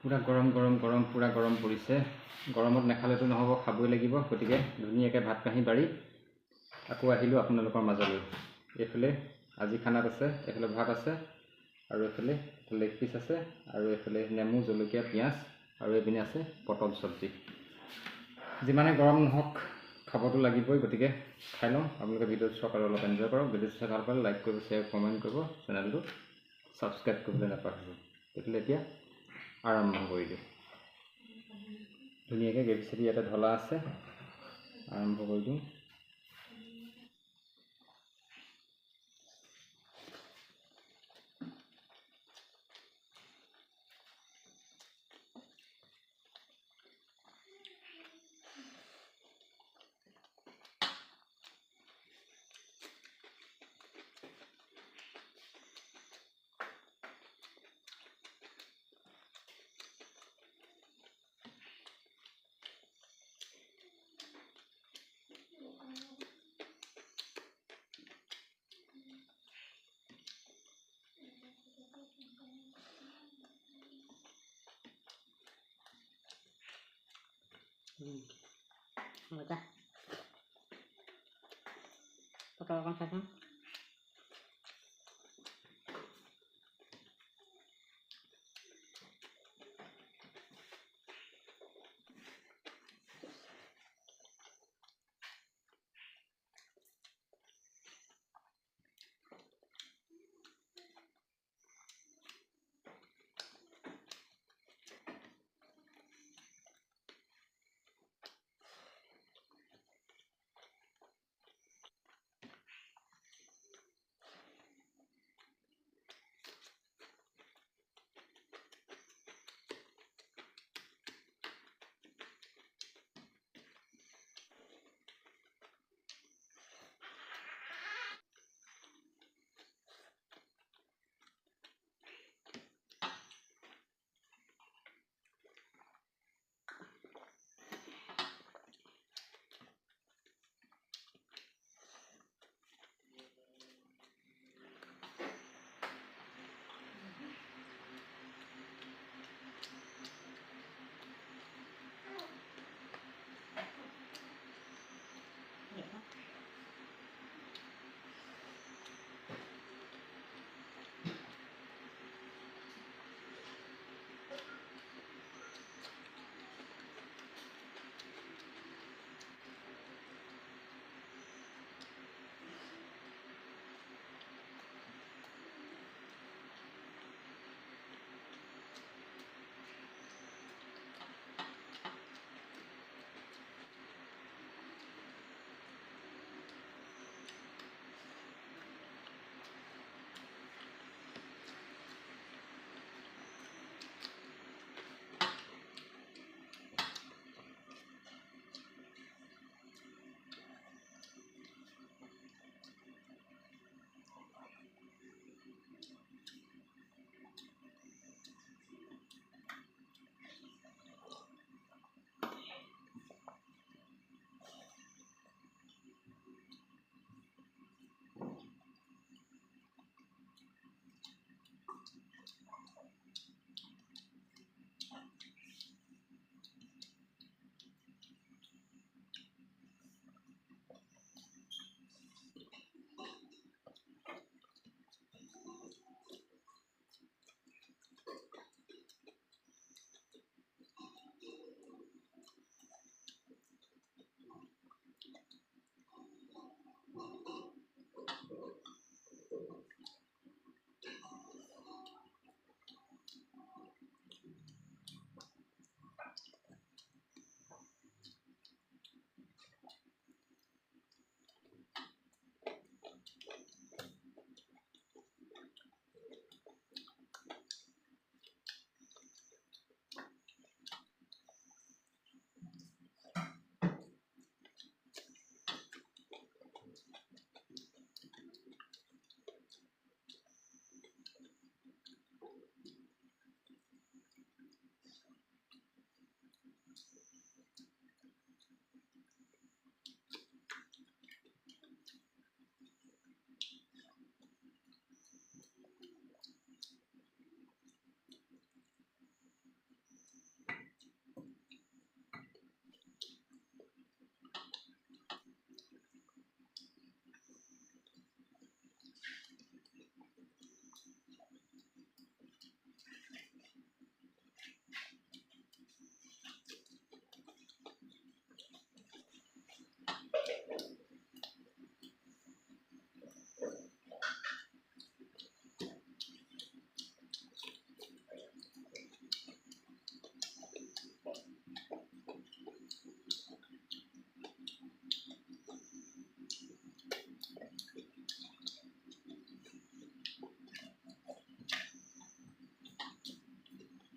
পুৰা গৰম পুৰা গৰম পৰিছে। গৰমত নাখালেতো নহ'ব, খাবই লাগিব। গতিকে ধুনীয়াকৈ ভাত কাঁহী বাঢ়ি আকৌ আহিলোঁ আপোনালোকৰ মাজলৈ। এইফালে আজি খানাত আছে, এইফালে ভাত আছে আৰু এইফালে লেগ পিচ আছে আৰু এইফালে নেমু, জলকীয়া, পিঁয়াজ আৰু এইপিনে আছে পটল চব্জি। যিমানে গৰম নহওক খাবতো লাগিবই, গতিকে খাই লওঁ। আপোনালোকে ভিডিঅ'টো চাওক আৰু অলপ এনজয় কৰক। ভিডিঅ'টো চাই ভাল পালে লাইক কৰিব, শ্বেয়াৰ, কমেণ্ট কৰিব, চেনেলটো ছাবস্ক্ৰাইব কৰিবলৈ নাপাহৰিব। তেতিয়াহ'লে এতিয়া আৰম্ভ কৰি দিওঁ। ধুনীয়াকৈ গ্ৰেভি চেভি ইয়াতে ঢলা আছে, আৰম্ভ কৰি দিওঁ। Mời ta. Có con sao không?